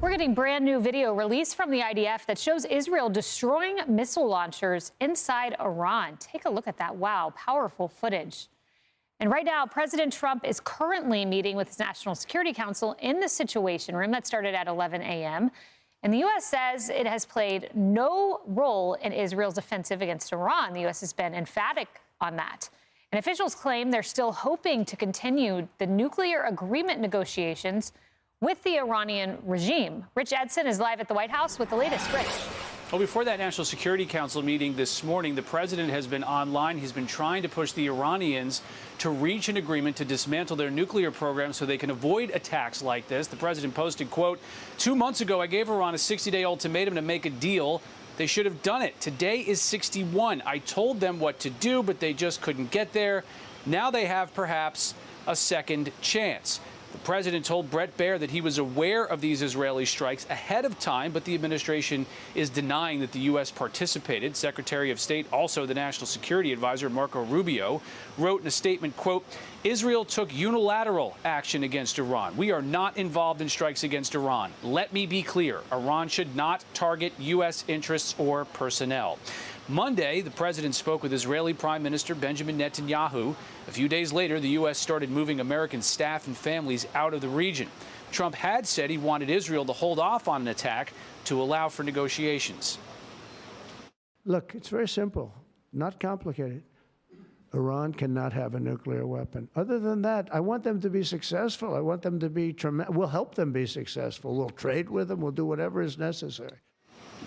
We're getting brand new video released from the IDF that shows Israel destroying missile launchers inside Iran. Take a look at that. Wow, powerful footage. And right now, President Trump is currently meeting with his National Security Council in the Situation Room. That started at 11 a.m. And the U.S. says it has played no role in Israel's offensive against Iran. The U.S. has been emphatic on that. And officials claim they're still hoping to continue the nuclear agreement negotiations with the Iranian regime. Rich Edson is live at the White House with the latest. Rich. Well, before that National Security Council meeting this morning, the president has been online. He's been trying to push the Iranians to reach an agreement to dismantle their nuclear program so they can avoid attacks like this. The president posted, quote, 2 months ago, I gave Iran a 60-day ultimatum to make a deal. They should have done it. Today is 61. I told them what to do, but they just couldn't get there. Now they have perhaps a second chance. The president told Bret Baier that he was aware of these Israeli strikes ahead of time, but the administration is denying that the U.S. participated. Secretary of State, also the National Security Advisor, Marco Rubio, wrote in a statement, quote, Israel took unilateral action against Iran. We are not involved in strikes against Iran. Let me be clear. Iran should not target U.S. interests or personnel. Monday, the president spoke with Israeli Prime Minister Benjamin Netanyahu. A few days later, the U.S. started moving American staff and families out of the region. Trump had said he wanted Israel to hold off on an attack to allow for negotiations. Look, it's very simple, not complicated. Iran cannot have a nuclear weapon. Other than that, I want them to be successful. I want them to be tremendous. We'll help them be successful. We'll trade with them. We'll do whatever is necessary.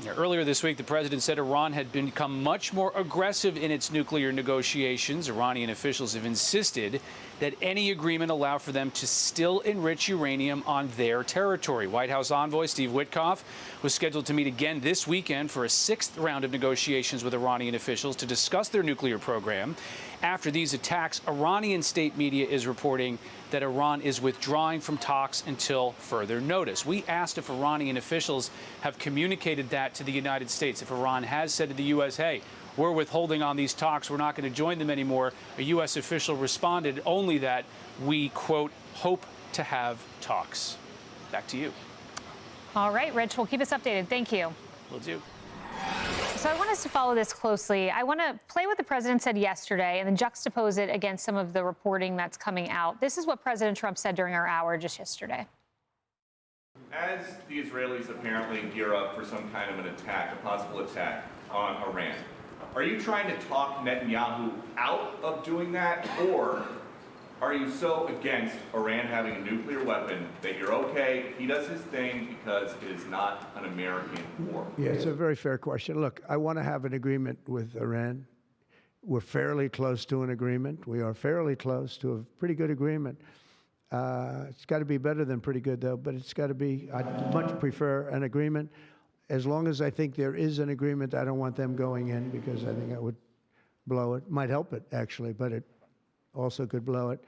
Earlier this week, the president said Iran had become much more aggressive in its nuclear negotiations. Iranian officials have insisted that any agreement allow for them to still enrich uranium on their territory. White House envoy Steve Witkoff was scheduled to meet again this weekend for a sixth round of negotiations with Iranian officials to discuss their nuclear program. After these attacks, Iranian state media is reporting that Iran is withdrawing from talks until further notice. We asked if Iranian officials have communicated that to the United States, if Iran has said to the U.S., hey, we're withholding on these talks, we're not going to join them anymore. A U.S. official responded only that we, quote, hope to have talks. Back to you. All right, Rich, well, keep us updated. Thank you. Will do. So I want us to follow this closely. I want to play what the president said yesterday and then juxtapose it against some of the reporting that's coming out. This is what President Trump said during our hour just yesterday. As the Israelis apparently gear up for some kind of an attack, a possible attack on Iran, are you trying to talk Netanyahu out of doing that, or are you so against Iran having a nuclear weapon that you're okay, he does his thing because it is not an American war? Yeah, it's a very fair question. Look, I want to have an agreement with Iran. We're fairly close to an agreement. We are fairly close to a pretty good agreement. It's got to be better than pretty good, though, but it's got to be, I'd much prefer an agreement. As long as I think there is an agreement, I don't want them going in because I think that would blow it. Might help it, actually, but it also could blow it.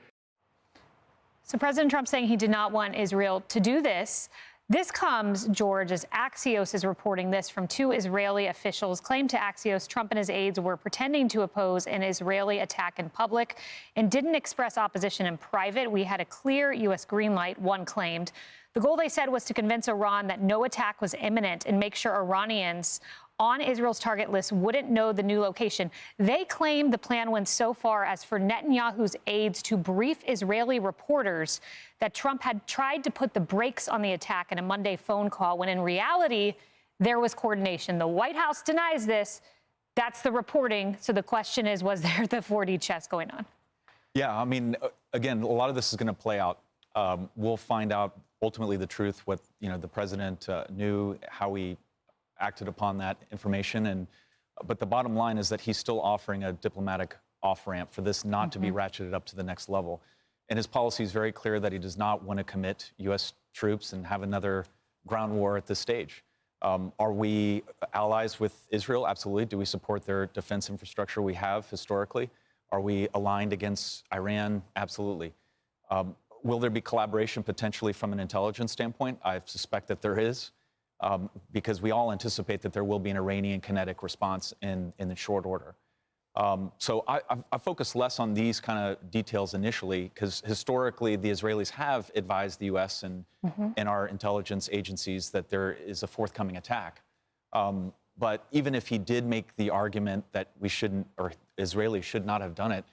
So President Trump saying he did not want Israel to do this. This comes, George, as Axios is reporting this from two Israeli officials. Claim to Axios, Trump and his aides were pretending to oppose an Israeli attack in public and didn't express opposition in private. We had a clear U.S. green light, one claimed. The goal, they said, was to convince Iran that no attack was imminent and make sure Iranians on Israel's target list wouldn't know the new location. They claim the plan went so far as for Netanyahu's aides to brief Israeli reporters that Trump had tried to put the brakes on the attack in a Monday phone call, when in reality, there was coordination. The White House denies this. That's the reporting. So the question is, was there the 4D chess going on? Yeah, I mean, again, a lot of this is going to play out. We'll find out ultimately the truth, what the president knew, how he acted upon that information, but the bottom line is that he's still offering a diplomatic off-ramp for this not to be ratcheted up to the next level. And his policy is very clear that he does not want to commit U.S. troops and have another ground war at this stage. Are we allies with Israel? Absolutely. Do we support their defense infrastructure we have historically? Are we aligned against Iran? Absolutely. Will there be collaboration potentially from an intelligence standpoint? I suspect that there is. Because we all anticipate that there will be an Iranian kinetic response in the short order. So I focus less on these kind of details initially, because historically the Israelis have advised the U.S. and our intelligence agencies that there is a forthcoming attack. But even if he did make the argument that we shouldn't, or Israelis should not have done it,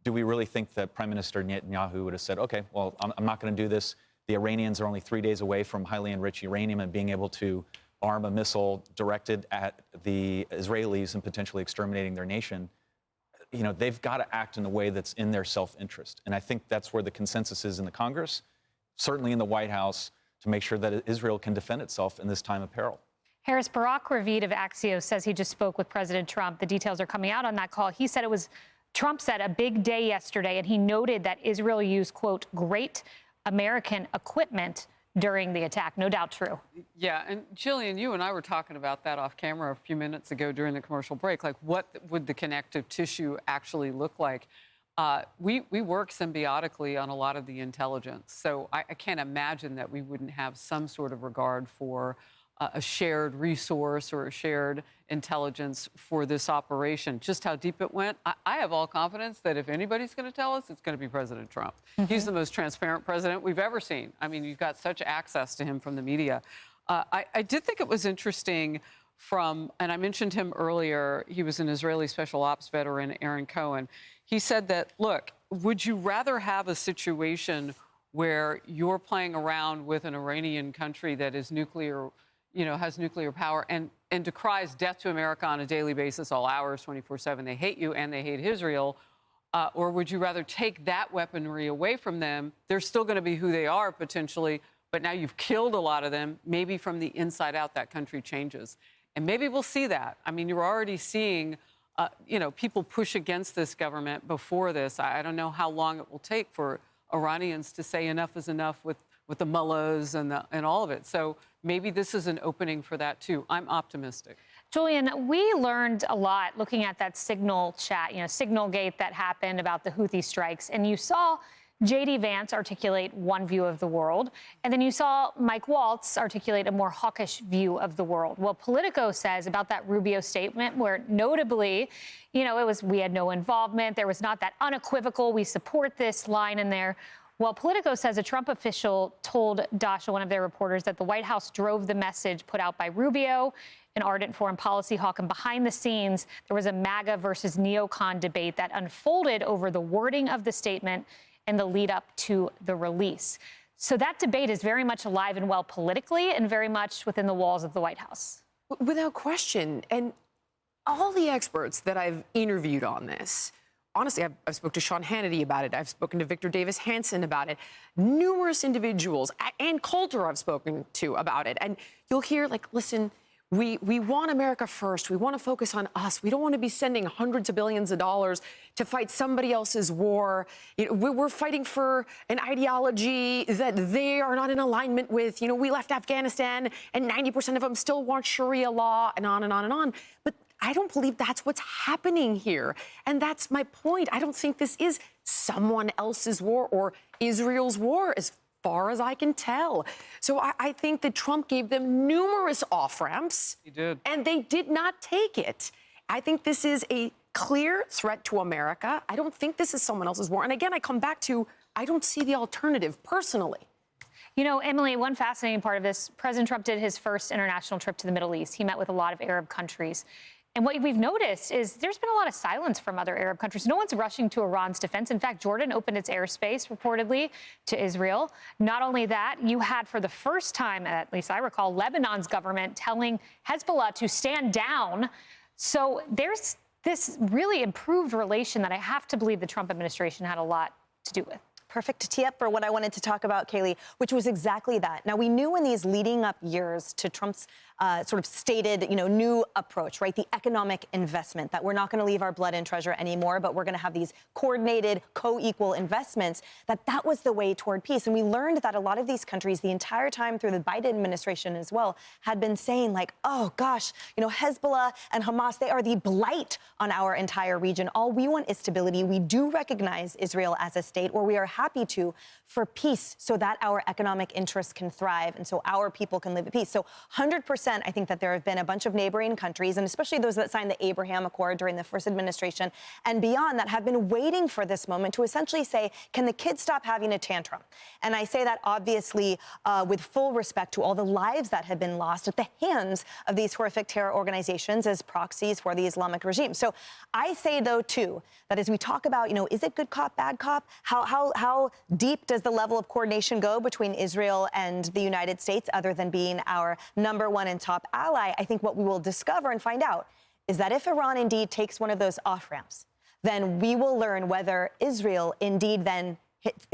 do we really think that Prime Minister Netanyahu would have said, okay, well, I'm not going to do this. The Iranians are only 3 days away from highly enriched uranium and being able to arm a missile directed at the Israelis and potentially exterminating their nation. You know, they've got to act in a way that's in their self-interest. And I think that's where the consensus is in the Congress, certainly in the White House, to make sure that Israel can defend itself in this time of peril. Harris, Barack Ravid of Axios says he just spoke with President Trump. The details are coming out on that call. He said Trump said a big day yesterday, and he noted that Israel used, quote, great American equipment during the attack. No doubt true. Yeah, and Jillian, you and I were talking about that off camera a few minutes ago during the commercial break. Like, what would the connective tissue actually look like? We work symbiotically on a lot of the intelligence, so I can't imagine that we wouldn't have some sort of regard for a shared resource or a shared intelligence for this operation. Just how deep it went, I have all confidence that if anybody's going to tell us, it's going to be President Trump. He's the most transparent president we've ever seen. I mean, you've got such access to him from the media. I did think it was interesting and I mentioned him earlier, he was an Israeli special ops veteran, Aaron Cohen. He said that, look, would you rather have a situation where you're playing around with an Iranian country that is nuclear, has nuclear power and decries death to America on a daily basis, all hours, 24/7. They hate you and they hate Israel. Or would you rather take that weaponry away from them? They're still going to be who they are potentially, but now you've killed a lot of them. Maybe from the inside out, that country changes. And maybe we'll see that. I mean, you're already seeing, people push against this government before this. I don't know how long it will take for Iranians to say enough is enough with the mullahs and all of it. So maybe this is an opening for that, too. I'm optimistic. Julian, we learned a lot looking at that Signal chat, Signalgate that happened about the Houthi strikes. And you saw J.D. Vance articulate one view of the world, and then you saw Mike Waltz articulate a more hawkish view of the world. Well, Politico says about that Rubio statement, where notably, it was we had no involvement. There was not that unequivocal, we support this line in there. Well, Politico says a Trump official told Dasha, one of their reporters, that the White House drove the message put out by Rubio, an ardent foreign policy hawk. And behind the scenes, there was a MAGA versus neocon debate that unfolded over the wording of the statement and the lead up to the release. So that debate is very much alive and well politically and very much within the walls of the White House. Without question. And all the experts that I've interviewed on this, honestly, I've spoken to Sean Hannity about it. I've spoken to Victor Davis Hanson about it. Numerous individuals, and Coulter I've spoken to about it. And you'll hear, listen, we want America first. We want to focus on us. We don't want to be sending hundreds of billions of dollars to fight somebody else's war. We're fighting for an ideology that they are not in alignment with. We left Afghanistan, and 90% of them still want Sharia law, and on and on and on. But I don't believe that's what's happening here. And that's my point. I don't think this is someone else's war or Israel's war, as far as I can tell. So I think that Trump gave them numerous off-ramps. He did. And they did not take it. I think this is a clear threat to America. I don't think this is someone else's war. And again, I come back to, I don't see the alternative personally. Emily, one fascinating part of this, President Trump did his first international trip to the Middle East. He met with a lot of Arab countries. And what we've noticed is there's been a lot of silence from other Arab countries. No one's rushing to Iran's defense. In fact, Jordan opened its airspace reportedly to Israel. Not only that, you had for the first time, at least I recall, Lebanon's government telling Hezbollah to stand down. So there's this really improved relation that I have to believe the Trump administration had a lot to do with. Perfect tee up for what I wanted to talk about, Kayleigh, which was exactly that. Now, we knew in these leading up years to Trump's sort of stated, new approach, right? The economic investment, that we're not going to leave our blood and treasure anymore, but we're going to have these coordinated, co-equal investments, that was the way toward peace. And we learned that a lot of these countries, the entire time through the Biden administration as well, had been saying oh, gosh, Hezbollah and Hamas, they are the blight on our entire region. All we want is stability. We do recognize Israel as a state, or we are happy to, for peace, so that our economic interests can thrive and so our people can live at peace. So 100%, I think that there have been a bunch of neighboring countries, and especially those that signed the Abraham Accord during the first administration and beyond, that have been waiting for this moment to essentially say, can the kids stop having a tantrum? And I say that obviously with full respect to all the lives that have been lost at the hands of these horrific terror organizations as proxies for the Islamic regime. So I say, though, too, that as we talk about, is it good cop, bad cop? How deep does the level of coordination go between Israel and the United States, other than being our #1 and top ally? I think what we will discover and find out is that if Iran indeed takes one of those off-ramps, then we will learn whether Israel indeed then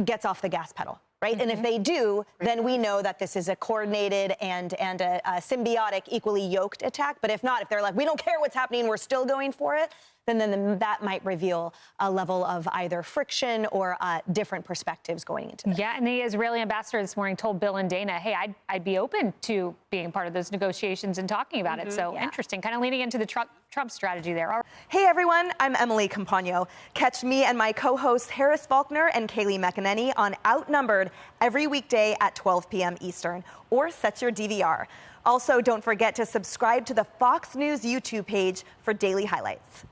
gets off the gas pedal. Right? And if they do, then we know that this is a coordinated and a symbiotic, equally yoked attack. But if not, if they're like, we don't care what's happening, we're still going for it, then that might reveal a level of either friction or different perspectives going into this. Yeah, and the Israeli ambassador this morning told Bill and Dana, hey, I'd be open to being part of those negotiations and talking about it. So interesting, kind of leaning into the Trump strategy there. All right. Hey, everyone, I'm Emily Campagno. Catch me and my co-hosts Harris Faulkner and Kaylee McEnany on Outnumbered every weekday at 12 p.m. Eastern, or set your DVR. Also, don't forget to subscribe to the Fox News YouTube page for daily highlights.